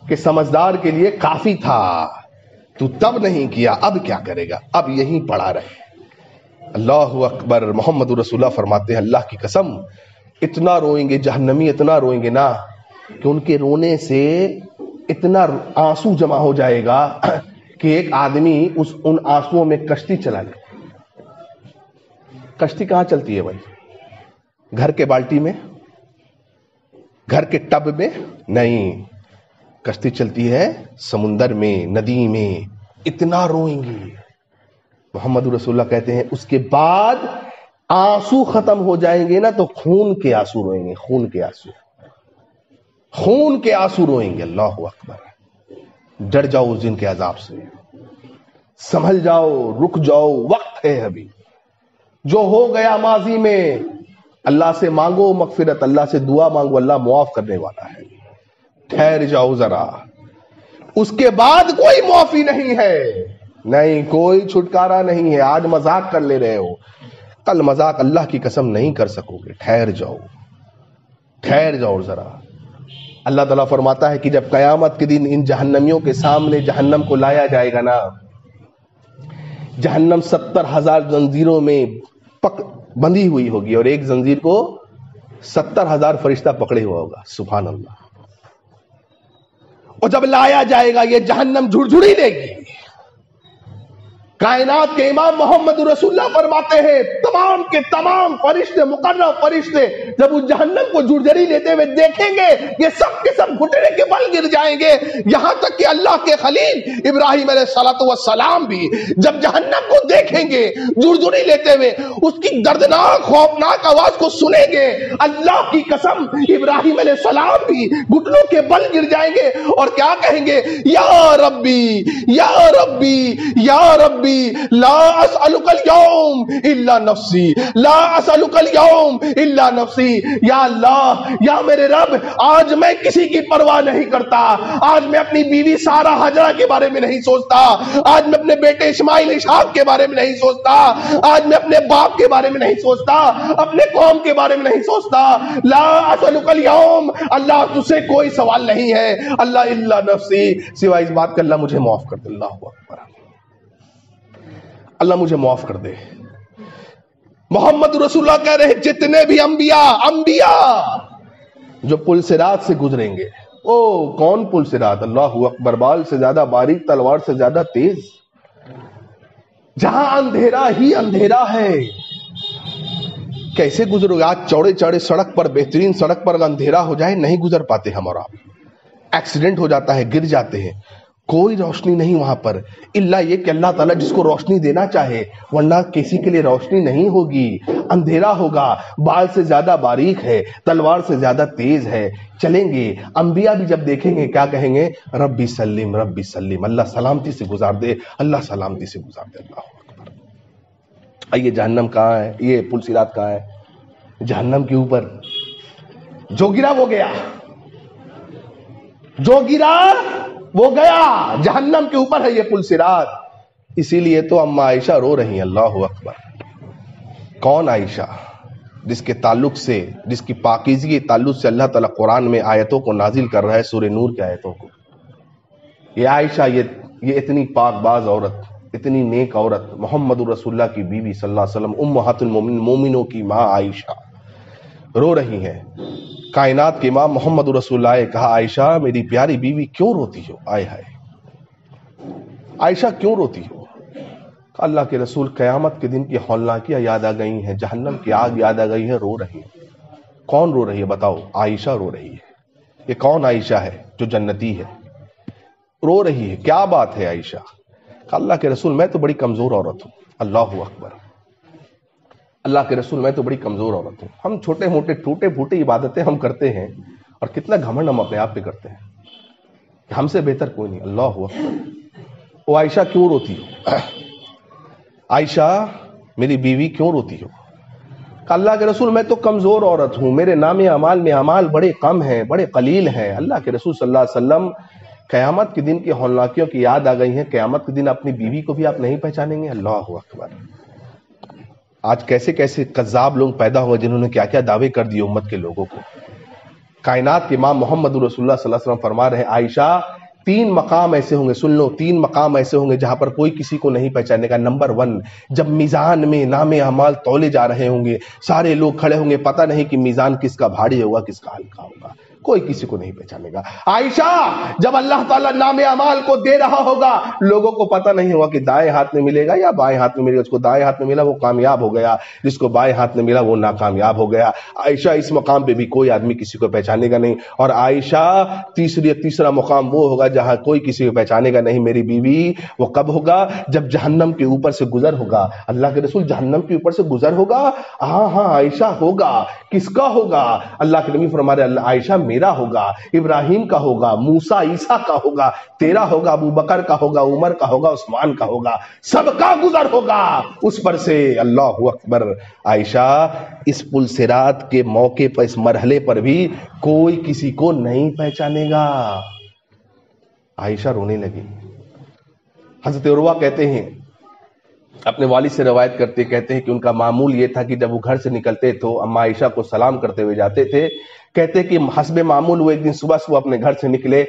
کہ سمجھدار کے لیے کافی تھا, تو تب نہیں کیا, اب کیا کرے گا؟ اب یہیں پڑا رہے. اللہ اکبر. محمد رسول اللہ فرماتے ہیں اللہ کی قسم اتنا روئیں گے جہنمی, اتنا روئیں گے نا کہ ان کے رونے سے اتنا آنسو جمع ہو جائے گا کہ ایک آدمی ان آنسوؤں میں کشتی چلا لے. کشتی کہاں چلتی ہے بھائی؟ گھر کے بالٹی میں, گھر کے ٹب میں نہیں. کشتی چلتی ہے سمندر میں, ندی میں. اتنا روئیں گی. محمد رسول اللہ کہتے ہیں اس کے بعد آنسو ختم ہو جائیں گے نا تو خون کے آنسو روئیں گے. خون کے آنسو, خون کے آنسو روئیں گے. اللہ اکبر. ڈر جاؤ اس دن کے عذاب سے, سنبھل جاؤ, رک جاؤ, وقت ہے ابھی. جو ہو گیا ماضی میں اللہ سے مانگو مغفرت, اللہ سے دعا مانگو, اللہ معاف کرنے والا ہے. ٹھہر جاؤ ذرا, اس کے بعد کوئی معافی نہیں ہے, نہیں کوئی چھٹکارا نہیں ہے. آج مذاق کر لے رہے ہو, کل مذاق اللہ کی قسم نہیں کر سکو گے. ٹھہر جاؤ, ٹھہر جاؤ ذرا. اللہ تعالیٰ فرماتا ہے کہ جب قیامت کے دن ان جہنمیوں کے سامنے جہنم کو لایا جائے گا نا, جہنم 70,000 زنجیروں میں بندھی ہوئی ہوگی اور ایک زنجیر کو 70,000 فرشتہ پکڑے ہوا ہوگا. سبحان اللہ. اور جب لایا جائے گا یہ جہنم جھڑجھڑی دے گی, کائنات کے امام محمد رسول اللہ فرماتے ہیں تمام کے تمام فرشتے مقرب فرشتے جب اس جہنم کو جرجری لیتے ہوئے دیکھیں گے یہ سب کے سب گھٹنے کے بل گر جائیں گے، یہاں تک کہ اللہ کے خلیل ابراہیم علیہ السلام بھی جب جہنم کو دیکھیں گے جرجری لیتے ہوئے اس کی دردناک خوفناک آواز کو سنیں گے، اللہ کی قسم ابراہیم علیہ السلام بھی گھٹنوں کے بل گر جائیں گے اور کیا کہیں گے، یا ربی یا ربی یا ربی لا اسألک اليوم الا نفسی، لا اسألک اليوم الا نفسی، یا اللہ یا میرے رب آج میں کسی کی پرواہ نہیں کرتا، آج میں اپنی بیوی سارہ حجرہ کے بارے میں نہیں سوچتا، آج میں اپنے بیٹے اسماعیل اسحاق کے بارے میں نہیں سوچتا، آج میں اپنے باپ کے بارے میں نہیں سوچتا، اپنے قوم کے بارے میں نہیں سوچتا، لا اسألک اليوم، اللہ تجھ سے کوئی سوال نہیں ہے، اللہ الا نفسی، سوائے اس بات کہ اللہ مجھے معاف کر دے، اللہ اکبر، اللہ مجھے معاف کر دے۔ محمد رسول اللہ کہہ رہے ہیں جتنے بھی انبیاء جو پل صراط سے گزریں گے، او کون پل صراط، اللہ اکبر، بال سے زیادہ باریک تلوار سے زیادہ تیز، جہاں اندھیرا ہی اندھیرا ہے، کیسے گزرو گے؟ آج چوڑے چوڑے سڑک پر، بہترین سڑک پر اندھیرا ہو جائے نہیں گزر پاتے ہم اور آپ، ایکسیڈنٹ ہو جاتا ہے، گر جاتے ہیں، کوئی روشنی نہیں وہاں پر، الا یہ کہ اللہ تعالیٰ جس کو روشنی دینا چاہے، ورنہ کسی کے لیے روشنی نہیں ہوگی، اندھیرا ہوگا، بال سے زیادہ باریک ہے، تلوار سے زیادہ تیز ہے، چلیں گے۔ انبیاء بھی جب دیکھیں گے کیا کہیں گے، ربی سلم ربی سلم، اللہ سلامتی سے گزار دے، اللہ سلامتی سے گزار دے، اللہ اکبر۔ آئیے جہنم کہاں ہے، یہ پل صراط کہاں ہے؟ جہنم کے اوپر، جو گرا وہ گیا، جو گرا وہ گیا، جہنم کے اوپر ہے یہ پل صراط۔ اسی لیے تو اما عائشہ رو رہی ہیں، اللہ اکبر۔ کون عائشہ؟ جس کے تعلق سے، جس کی پاکیزگی تعلق سے اللہ تعالیٰ قرآن میں آیتوں کو نازل کر رہا ہے، سورہ نور کی آیتوں کو۔ یہ عائشہ، یہ اتنی پاک باز عورت، اتنی نیک عورت، محمد رسول اللہ کی بیوی صلی اللہ علیہ وسلم، امہات المومنین، مومنوں کی ماں عائشہ رو رہی ہیں۔ کائنات کے امام محمد رسول اللہ نے کہا عائشہ میری پیاری بیوی کیوں روتی ہو؟ آئے ہائے عائشہ کیوں روتی ہو؟ اللہ کے رسول قیامت کے دن کی ہولناکیاں یاد آ گئی ہیں، جہنم کی آگ یاد آ گئی ہے، رو رہی ہیں۔ کون رو رہی ہے بتاؤ؟ عائشہ رو رہی ہے۔ یہ کون عائشہ ہے جو جنتی ہے؟ رو رہی ہے، کیا بات ہے عائشہ؟ اللہ کے رسول میں تو بڑی کمزور عورت ہوں، اللہ اکبر، اللہ کے رسول میں تو بڑی کمزور عورت ہوں، ہم چھوٹے موٹے ٹوٹے پھوٹے عبادتیں ہم کرتے ہیں اور کتنا گھمنڈ ہم اپنے آپ پہ کرتے ہیں کہ ہم سے بہتر کوئی نہیں، اللہ اکبر۔ وہ عائشہ کیوں روتی ہو؟ عائشہ میری بیوی کیوں روتی ہو؟ اللہ کے رسول میں تو کمزور عورت ہوں، میرے نام اعمال میں اعمال بڑے کم ہیں، بڑے قلیل ہیں۔ اللہ کے رسول صلی اللہ علیہ وسلم قیامت کے دن کی ہولناکیوں کی یاد آ گئی ہیں، قیامت کے دن اپنی بیوی کو بھی آپ نہیں پہچانیں گے، اللہ اکبر۔ آج کیسے کیسے کذاب لوگ پیدا ہوئے جنہوں نے کیا کیا دعوے کر دیے امت کے لوگوں کو۔ کائنات کے امام محمد رسول اللہ صلی اللہ علیہ وسلم فرما رہے ہیں عائشہ 3 مقام ایسے ہوں گے، سن لو، 3 مقام ایسے ہوں گے جہاں پر کوئی کسی کو نہیں پہچانے گا۔ نمبر 1، جب میزان میں نام اعمال تولے جا رہے ہوں گے، سارے لوگ کھڑے ہوں گے، پتہ نہیں کہ میزان کس کا بھاری ہوگا کس کا ہلکا ہوگا، کوئی کسی کو نہیں پہچانے گا۔ عائشہ جب اللہ تعالیٰ نام اعمال کو دے رہا ہوگا، لوگوں کو پتہ نہیں ہوگا کہ دائیں ہاتھ میں ملے گا یا بائیں ہاتھ میں ملے گا، جس کو دائیں ہاتھ میں ملا وہ کامیاب ہو گیا، جس کو بائیں ہاتھ میں ملا وہ ناکامیاب ہو گیا۔ عائشہ اس مقام پہ بھی کوئی آدمی کسی کو پہچانے گا نہیں۔ اور عائشہ تیسرا مقام وہ ہوگا جہاں کوئی کسی کو پہچانے گا نہیں، میری بیوی، وہ کب ہوگا؟ جب جہنم کے اوپر سے گزر ہوگا۔ اللہ کے رسول جہنم کے اوپر سے گزر ہوگا؟ ہاں ہاں عائشہ ہوگا۔ کس کا ہوگا؟ اللہ کے نبی فرما رہے عائشہ میرا ہوگا، ابراہیم کا ہوگا، موسیٰ عیسیٰ کا ہوگا، تیرا ہوگا، ابو بکر کا ہوگا، عمر کا ہوگا، عثمان کا ہوگا، سب کا گزر ہوگا اس پر سے، اللہ اکبر۔ عائشہ اس پل صراط کے موقع پر، اس مرحلے پر بھی کوئی کسی کو نہیں پہچانے گا۔ عائشہ رونے لگی۔ حضرت عروہ کہتے ہیں، اپنے والد سے روایت کرتے کہتے ہیں کہ ان کا معمول یہ تھا کہ جب وہ گھر سے نکلتے تو اما عائشہ کو سلام کرتے ہوئے جاتے تھے، کہتے کہ حسب معمول وہ ایک دن صبح اپنے گھر سے نکلے،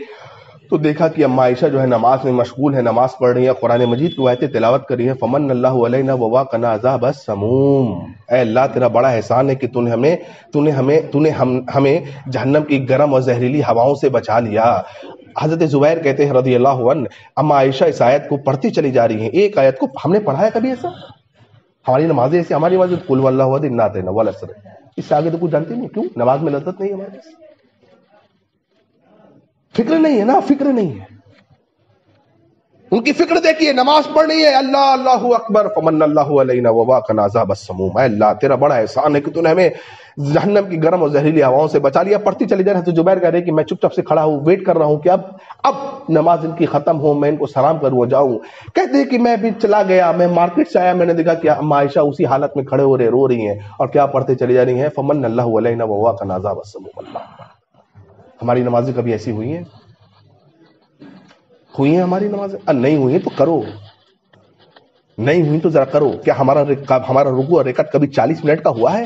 تو دیکھا کہ اما عائشہ جو ہے نماز میں مشغول ہے، نماز پڑھ رہی ہے، قرآن مجید کی آیتیں تلاوت کر رہی ہے. فمن اللہ علینا وواقنا عذاب السموم، اے اللہ تیرا بڑا احسان ہے کہ تو نے ہمیں جہنم کی گرم اور زہریلی ہواؤں سے بچا لیا. حضرت زبیر کہتے ہیں رضی اللہ عنہ، اما عائشہ اس آیت کو پڑھتی چلی جا رہی ہیں. ایک آیت کو ہم نے پڑھا ہے کبھی ایسا؟ ہماری نمازیں ایسی، ہماری نماز قل هو اللہ احد انا اعطیناہ والعصر، اس سے آگے تو کچھ جانتے نہیں. کیوں؟ نماز میں لذت نہیں ہے ہمارے پاس، فکر نہیں ہے نا، فکر نہیں ہے. ان کی فکر دیکھیے، نماز پڑھنی ہے، اللہ اللہ اکبر، فمن اللہ علینا وواقنا عذاب السموم، اے اللہ تیرا بڑا احسان ہے کہ تو نے ہمیں جہنم کی گرم اور زہریلی ہواؤں سے بچا لیا. پڑھتی چلی جا رہی ہے. تو زبیر کہہ رہے کہ میں چپ چاپ سے کھڑا ہوں، ویٹ کر رہا ہوں کہ اب نماز ان کی ختم ہو، میں ان کو سلام کروں اور جاؤں. کہتے ہیں کہ میں بھی چلا گیا، میں مارکیٹ سے آیا، میں نے دیکھا کہ اما عائشہ اسی حالت میں کھڑے ہو رہے، رو رہی ہیں اور کیا پڑھتے چلی جا رہی ہیں، فمن اللہ علینا وواقنا عذاب السموم. اللہ، ہماری نمازیں کبھی ایسی ہوئی ہیں؟ ہوئی ہیں ہماری نمازیں؟ نہیں ہوئی ہیں تو کرو، نہیں ہوئی تو ذرا کرو. کیا ہمارا رکوع اور رکعت کبھی 40 منٹ کا ہوا ہے؟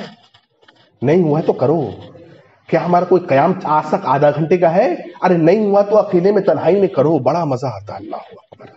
نہیں ہوا ہے تو کرو. کیا ہمارا کوئی قیام آج تک آدھا گھنٹے کا ہے؟ ارے نہیں ہوا تو اکیلے میں تنہائی میں کرو، بڑا مزہ آتا ہے. اللہ اکبر.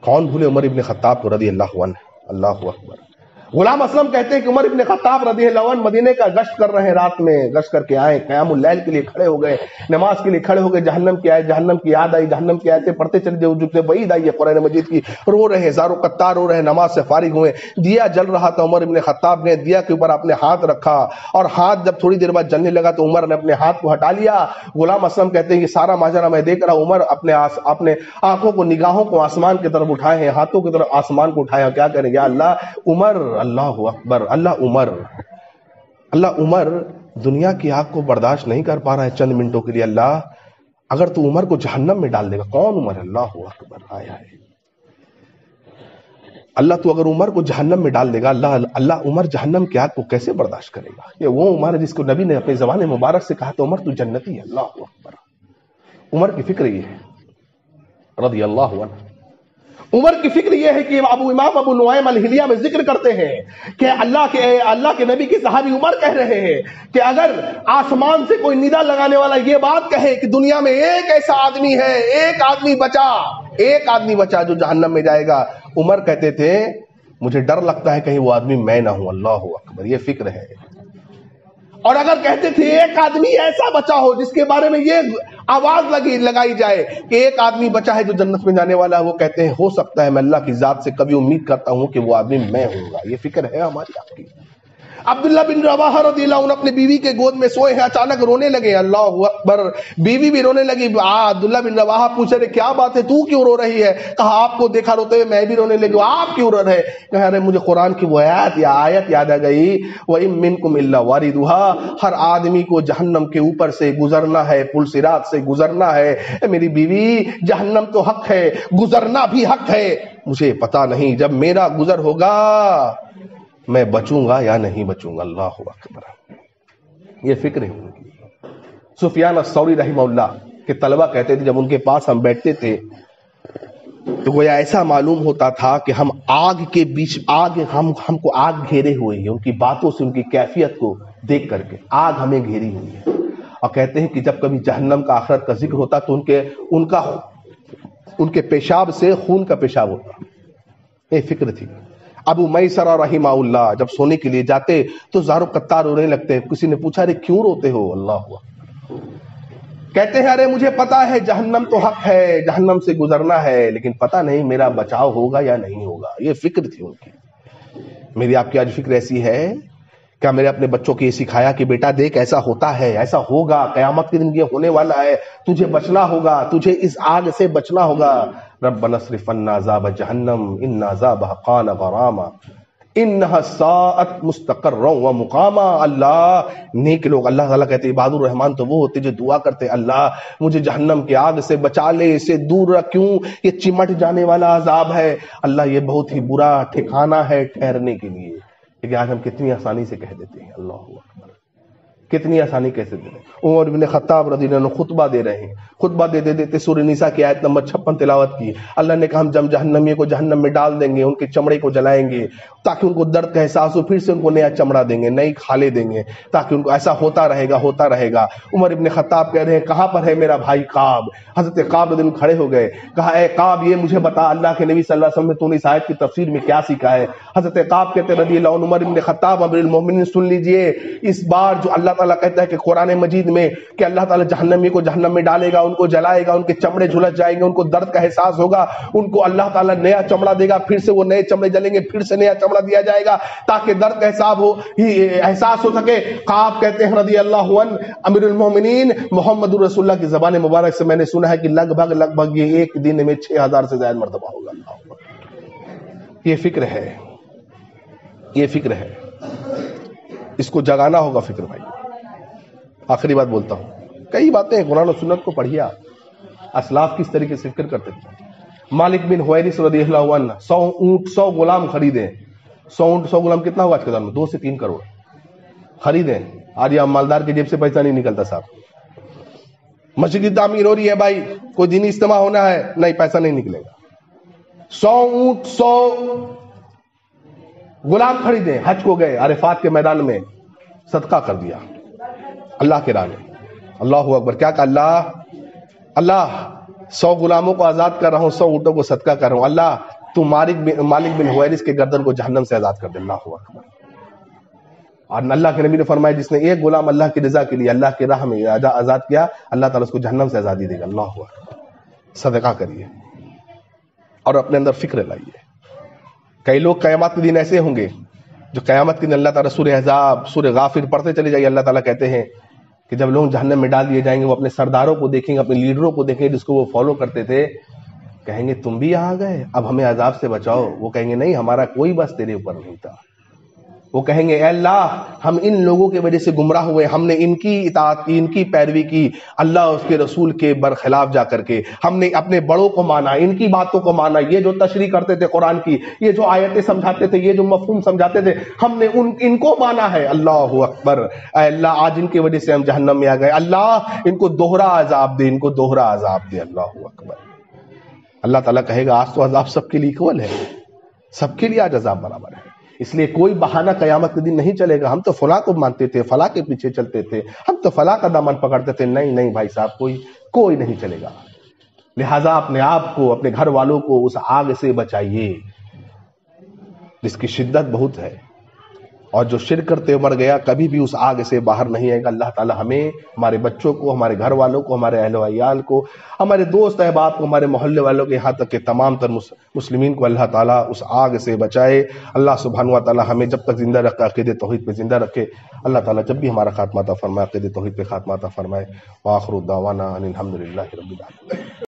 کون بھولے عمر ابن خطاب کو رضی اللہ عنہ. اللہ اکبر. غلام اسلم کہتے ہیں کہ عمر ابن خطاب رضی اللہ عنہ مدینے کا گشت کر رہے ہیں، رات میں گشت کر کے آئے، قیام اللیل کے لیے کھڑے ہو گئے، نماز کے لیے کھڑے ہو گئے. جہنم کی آیت، جہنم کی یاد آئی، جہنم کی آیتیں پڑھتے چلے جو جب سے وعید آئی ہے قرآن مجید کی. رو رہے ہیں، زار و قطار رو رہے ہیں، نماز سے فارغ ہوئے. دیا جل رہا تھا، عمر ابن خطاب نے دیا کے اوپر اپنے ہاتھ رکھا اور ہاتھ جب تھوڑی دیر بعد جلنے لگا تو عمر نے اپنے ہاتھ کو ہٹا لیا. غلام اسلم کہتے ہیں کہ سارا ماجرا میں دیکھ رہا ہوں. عمر اپنے آنکھوں کو، نگاہوں کو آسمان کی طرف اٹھائے ہیں، ہاتھوں کی طرف آسمان کو اٹھایا. کیا کریں یا اللہ عمر، اللہ اکبر، اللہ عمر دنیا کی آگ کو برداشت نہیں کر پا رہا ہے چند منٹوں کے لیے. اللہ اگر تو عمر کو جہنم میں ڈال دے گا، کون عمر؟ اللہ اکبر. آیا ہے اللہ، تو اگر عمر کو جہنم میں ڈال دے گا، اللہ عمر جہنم کی آگ کو کیسے برداشت کرے گا؟ یہ وہ عمر ہے جس کو نبی نے اپنے زبان مبارک سے کہا تو عمر تو جنتی ہے. اللہ اکبر. عمر کی فکر یہ ہے رضی اللہ عنہ. عمر کی فکر یہ ہے کہ امام ابو نعیم الحلیہ میں ذکر کرتے ہیں کہ اللہ کے نبی کے صحابی عمر کہہ رہے ہیں کہ اگر آسمان سے کوئی ندا لگانے والا یہ بات کہے کہ دنیا میں ایک ایسا آدمی ہے، ایک آدمی بچا جو جہنم میں جائے گا، عمر کہتے تھے مجھے ڈر لگتا ہے کہیں وہ آدمی میں نہ ہوں. اللہ اکبر. یہ فکر ہے. اور اگر کہتے تھے ایک آدمی ایسا بچا ہو جس کے بارے میں یہ آواز لگائی جائے کہ ایک آدمی بچا ہے جو جنت میں جانے والا ہے، وہ کہتے ہیں ہو سکتا ہے میں اللہ کی ذات سے کبھی امید کرتا ہوں کہ وہ آدمی میں ہوں گا. یہ فکر ہے ہماری آپ کی. عبداللہ بن رواحہ رضی اللہ عنہ اپنے بیوی کے گود میں سوئے ہیں، اچانک رونے لگے. اللہ اکبر. بیوی بھی رونے لگی. عبداللہ بن رواحہ پوچھے رہے کیا بات ہے، تو کیوں رو رہی ہے؟ کہا آپ کو دیکھا روتے ہوئے میں بھی رونے لگی. آپ کیوں رو رہے؟ کہا رہے مجھے قرآن کی وہ آیت یاد آ گئی، وَإِن مِّنكُمْ إِلَّا وَارِدُهَا، ہر آدمی کو جہنم کے اوپر سے گزرنا ہے، پل صراط سے گزرنا ہے. میری بیوی جہنم تو حق ہے، گزرنا بھی حق ہے. مجھے پتا نہیں جب میرا گزر ہوگا میں بچوں گا یا نہیں بچوں گا. اللہ اکبر. یہ فکر ہے ان کی. سفیان الثوری رحمہ اللہ کے طلبہ کہتے تھے جب ان کے پاس ہم بیٹھتے تھے تو گویا ایسا معلوم ہوتا تھا کہ ہم آگ کے بیچ، ہم کو آگ گھیرے ہوئی ہے. ان کی باتوں سے، ان کی کیفیت کو دیکھ کر کے آگ ہمیں گھیری ہوئی ہے. اور کہتے ہیں کہ جب کبھی جہنم کا، آخرت کا ذکر ہوتا تو ان کے پیشاب سے خون کا پیشاب ہوتا. یہ فکر تھی. ابو میسرہ رحمہ اللہ جب سونے کے لیے جاتے تو زار و قطار رونے لگتے. کسی نے پوچھا ارے کیوں روتے ہو؟ اللہ کہتے ہیں ارے مجھے پتا ہے جہنم تو حق ہے، جہنم سے گزرنا ہے، لیکن پتا نہیں میرا بچاؤ ہوگا یا نہیں ہوگا. یہ فکر تھی ان کی. میری آپ کی آج فکر ایسی ہے؟ کیا میرے اپنے بچوں کو یہ سکھایا کہ بیٹا دیکھ ایسا ہوتا ہے، ایسا ہوگا، قیامت کے دن یہ ہونے والا ہے، تجھے بچنا ہوگا، تجھے اس آگ سے بچنا ہوگا. ربنا اصرف عنا عذاب جہنم ان عذابها کان غراما انها ساءت مستقرا ومقاما. اللہ نیک لوگ، اللہ تعالیٰ کہتے ہیں عباد الرحمان تو وہ ہوتے جو دعا کرتے اللہ مجھے جہنم کی آگ سے بچا لے، اسے دور رکھ، کیوں یہ چمٹ جانے والا عذاب ہے. اللہ یہ بہت ہی برا ٹھکانہ ہے ٹھہرنے کے لیے. لیکن آج ہم کتنی آسانی سے کہہ دیتے ہیں. اللہ اکبر. کتنی آسانی کیسے دے رہے ہیں. عمر بن خطاب رضی اللہ عنہ خطبہ دے رہے ہیں، خطبہ دیتے سورہ نساء کی آیت نمبر 56 تلاوت کی. اللہ نے کہا ہم جہنمیوں کو جہنم میں ڈال دیں گے، ان کے چمڑے کو جلائیں گے. تاکہ ان کو درد کا احساس ہو، پھر سے ان کو نیا چمڑا دیں گے، نئی کھالیں دیں گے، تاکہ ان کو ایسا ہوتا رہے گا. عمر ابن خطاب کہہ رہے ہیں کہاں پر ہے میرا بھائی کعب؟ حضرت کعب رضی اللہ کھڑے ہو گئے، کہا اے کعب یہ مجھے بتا اللہ کے نبی صلی اللہ علیہ وسلم نے تو نے اس آیت کی تفسیر میں کیا سیکھا ہے؟ حضرت کعب کہتے ہیں رضی اللہ عنہ عمر ابن خطاب امیر المومنین سن لیجئے، اس بار جو اللہ تعالیٰ کہتا ہے کہ قرآن مجید میں کہ اللہ تعالیٰ جہنمی کو جہنم میں ڈالے گا، ان کو جلائے گا، ان کے چمڑے جھلس جائیں گے، ان کو درد کا احساس ہوگا، ان کو اللہ تعالیٰ نیا چمڑا دے گا، پھر سے وہ نئے چمڑے جلیں گے، پھر سے نیا چمڑا دیا جائے گا تاکہ درد کا احساس ہو سکے. کعب کہتے ہیں رضی اللہ عنہ امیر المومنین محمد رسول اللہ کی زبان مبارک سے میں نے سنا ہے کہ لگ بھگ یہ ایک دن میں 6000 سے زائد مرتبہ ہوگا. اللہ، یہ فکر ہے، اس کو جگانا ہوگا فکر بھائی. آخری بات بولتا ہوں، کئی باتیں قرآن و سنت کو پڑھیا، اسلاف کس طریقے سے فکر کرتے تھے. مالک بن حویرث رضی اللہ عنہ 100 اونٹ 100 غلام خریدے. 100 اونٹ 100 غلام کتنا ہوا آج کے دور میں؟ 2 سے 3 کروڑ خریدیں. آج یہ مالدار کی جیب سے پیسہ نہیں نکلتا صاحب. مسجد کی تعمیر ہو رہی ہے بھائی، کوئی دینی اجتماع ہونا ہے، نہیں پیسہ نہیں نکلے گا. 100 اونٹ 100 غلام خریدے، حج کو گئے، عرفات کے میدان میں صدقہ کر دیا اللہ کے راہ میں. اللہ اکبر. کیا کہا؟ اللہ 100 غلاموں کو آزاد کر رہا ہوں، 100 اونٹوں کو صدقہ کر رہا ہوں. اللہ تو مالک بن حویرث کے گردن کو جہنم سے آزاد کر دے. اللہ اکبر. اور اللہ کے نبی نے فرمایا جس نے ایک غلام اللہ کی رضا کے لیے اللہ کی راہ میں آزاد کیا، اللہ تعالیٰ اس کو جہنم سے آزادی دے گا. اللہ اکبر. صدقہ کریے اور اپنے اندر فکر لائیے. کئی لوگ قیامت کے دن ایسے ہوں گے جو قیامت کے دن اللہ تعالیٰ سورہ احزاب سورہ غافر پڑھتے چلے جائیے. اللہ تعالیٰ کہتے ہیں کہ جب لوگ جہنم میں ڈال دیے جائیں گے، وہ اپنے سرداروں کو دیکھیں گے، اپنے لیڈروں کو دیکھیں گے جس کو وہ فالو کرتے تھے، کہیں گے تم بھی یہاں گئے، اب ہمیں عذاب سے بچاؤ. وہ کہیں گے نہیں، ہمارا کوئی بس تیرے اوپر نہیں تھا. وہ کہیں گے اے اللہ ہم ان لوگوں کی وجہ سے گمراہ ہوئے، ہم نے ان کی اطاعت کی، ان کی پیروی کی، اللہ اس کے رسول کے برخلاف جا کر کے ہم نے اپنے بڑوں کو مانا، ان کی باتوں کو مانا، یہ جو تشریح کرتے تھے قرآن کی، یہ جو آیتیں سمجھاتے تھے، یہ جو مفہوم سمجھاتے تھے، ہم نے ان کو مانا ہے. اللہ اکبر. اے اللہ آج ان کی وجہ سے ہم جہنم میں آ گئے، اللہ ان کو دوہرا عذاب دے، ان کو دوہرا عذاب دے. اللہ اکبر. اللہ تعالیٰ کہے گا آج تو عذاب سب کے لیے اکول ہے، سب کے لیے آج عذاب برابر ہے. اس لیے کوئی بہانہ قیامت کے دن نہیں چلے گا. ہم تو فلاں کو مانتے تھے، فلاں کے پیچھے چلتے تھے، ہم تو فلاں کا دامن پکڑتے تھے. نہیں بھائی صاحب، کوئی نہیں چلے گا. لہذا اپنے آپ کو، اپنے گھر والوں کو اس آگ سے بچائیے جس کی شدت بہت ہے، اور جو شرک کرتے مر گیا کبھی بھی اس آگ سے باہر نہیں آئے گا. اللہ تعالی ہمیں، ہمارے بچوں کو، ہمارے گھر والوں کو، ہمارے اہل و عیال کو، ہمارے دوست احباب کو، ہمارے محلے والوں کے، یہاں تک کہ تمام تر مسلمین کو اللہ تعالیٰ اس آگ سے بچائے. اللہ سبحانہ و تعالیٰ ہمیں جب تک زندہ رکھے عقیدہ توحید پہ زندہ رکھے. اللہ تعالیٰ جب بھی ہمارا خاتمہ عطا فرمائے عقیدہ توحید پہ خاتمہ عطا فرمائے. وآخر دعوانا ان الحمد للہ رب العالمین.